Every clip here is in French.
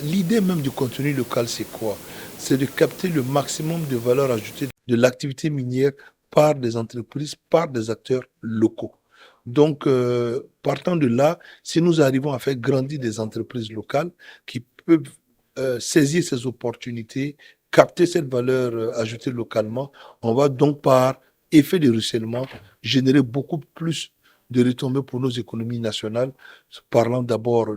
L'idée même du contenu local, c'est quoi? C'est de capter le maximum de valeur ajoutée de l'activité minière par des entreprises, par des acteurs locaux. Donc, partant de là, si nous arrivons à faire grandir des entreprises locales qui peuvent saisir ces opportunités, capter cette valeur ajoutée localement, on va donc par effet de ruissellement générer beaucoup plus de retombées pour nos économies nationales, parlant d'abord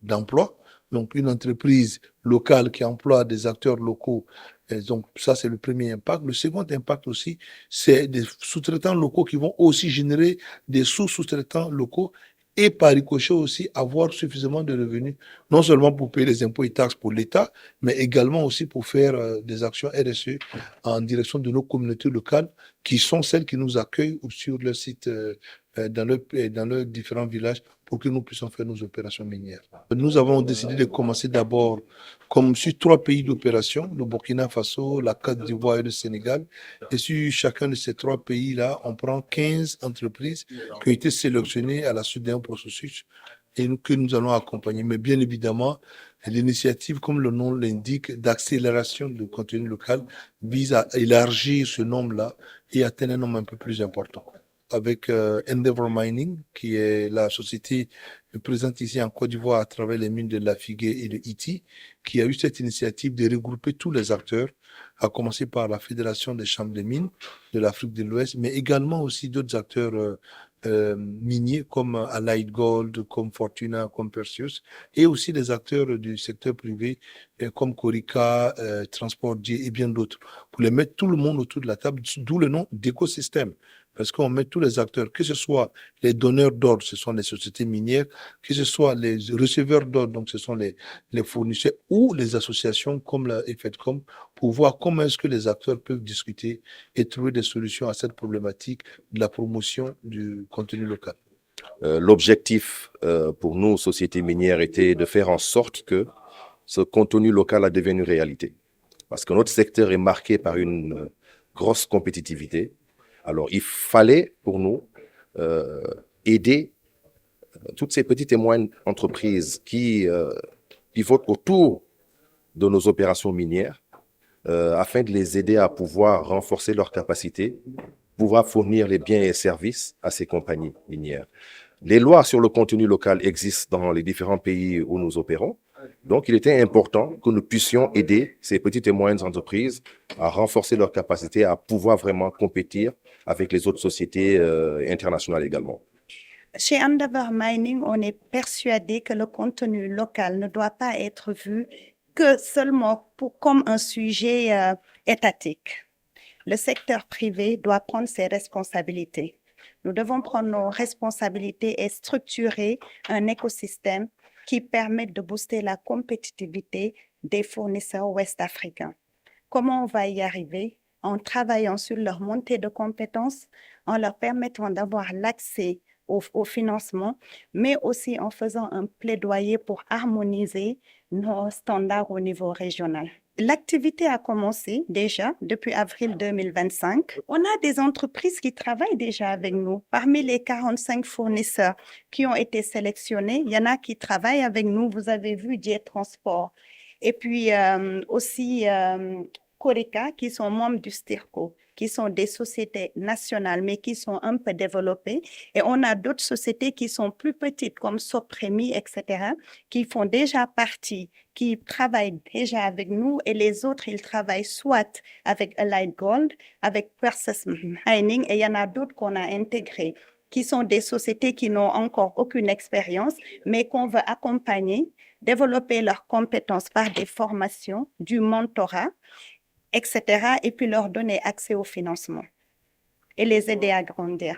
d'emploi. Donc, une entreprise locale qui emploie des acteurs locaux, et donc ça, c'est le premier impact. Le second impact aussi, c'est des sous-traitants locaux qui vont aussi générer des sous-sous-traitants locaux et par ricochet aussi avoir suffisamment de revenus, non seulement pour payer les impôts et taxes pour l'État, mais également aussi pour faire des actions RSE en direction de nos communautés locales qui sont celles qui nous accueillent sur leur site, dans leurs différents villages pour que nous puissions faire nos opérations minières. Nous avons décidé de commencer d'abord comme sur 3 pays d'opération, le Burkina Faso, la Côte d'Ivoire et le Sénégal. Et sur chacun de ces 3 pays-là, on prend 15 entreprises qui ont été sélectionnées à la suite d'un processus et que nous allons accompagner. Mais bien évidemment, l'initiative, comme le nom l'indique, d'accélération du contenu local vise à élargir ce nombre-là et atteindre un nombre un peu plus important. Avec Endeavour Mining, qui est la société présente ici en Côte d'Ivoire à travers les mines de Lafigué et de Ity, qui a eu cette initiative de regrouper tous les acteurs, à commencer par la Fédération des chambres de mines de l'Afrique de l'Ouest, mais également aussi d'autres acteurs miniers comme Allied Gold, comme Fortuna, comme Perseus, et aussi des acteurs du secteur privé comme Corica, Transportier et bien d'autres, pour les mettre tout le monde autour de la table, d'où le nom d'écosystème. Parce qu'on met tous les acteurs, que ce soit les donneurs d'ordre, ce sont les sociétés minières, que ce soit les receveurs d'ordre, donc ce sont les fournisseurs ou les associations comme la FEDCOM, pour voir comment est-ce que les acteurs peuvent discuter et trouver des solutions à cette problématique de la promotion du contenu local. L'objectif pour nous, sociétés minières, était de faire en sorte que ce contenu local devienne une réalité. Parce que notre secteur est marqué par une grosse compétitivité. Alors, il fallait pour nous aider toutes ces petites et moyennes entreprises qui pivotent autour de nos opérations minières afin de les aider à pouvoir renforcer leurs capacités, pouvoir fournir les biens et services à ces compagnies minières. Les lois sur le contenu local existent dans les différents pays où nous opérons. Donc, il était important que nous puissions aider ces petites et moyennes entreprises à renforcer leurs capacités à pouvoir vraiment compétir avec les autres sociétés internationales également. Chez Endeavour Mining, on est persuadé que le contenu local ne doit pas être vu que seulement comme un sujet étatique. Le secteur privé doit prendre ses responsabilités. Nous devons prendre nos responsabilités et structurer un écosystème qui permette de booster la compétitivité des fournisseurs ouest-africains. Comment on va y arriver? En travaillant sur leur montée de compétences, en leur permettant d'avoir l'accès au financement, mais aussi en faisant un plaidoyer pour harmoniser nos standards au niveau régional. L'activité a commencé déjà depuis avril 2025. On a des entreprises qui travaillent déjà avec nous. Parmi les 45 fournisseurs qui ont été sélectionnés, il y en a qui travaillent avec nous. Vous avez vu Jet Transport. Et puis aussi Corica, qui sont membres du STIRCO, qui sont des sociétés nationales, mais qui sont un peu développées. Et on a d'autres sociétés qui sont plus petites, comme Sopremi, etc., qui font déjà partie, qui travaillent déjà avec nous. Et les autres, ils travaillent soit avec Allied Gold, avec Perseus Mining, et il y en a d'autres qu'on a intégrés, qui sont des sociétés qui n'ont encore aucune expérience, mais qu'on veut accompagner, développer leurs compétences par des formations, du mentorat, etc., et puis leur donner accès au financement et les aider à grandir.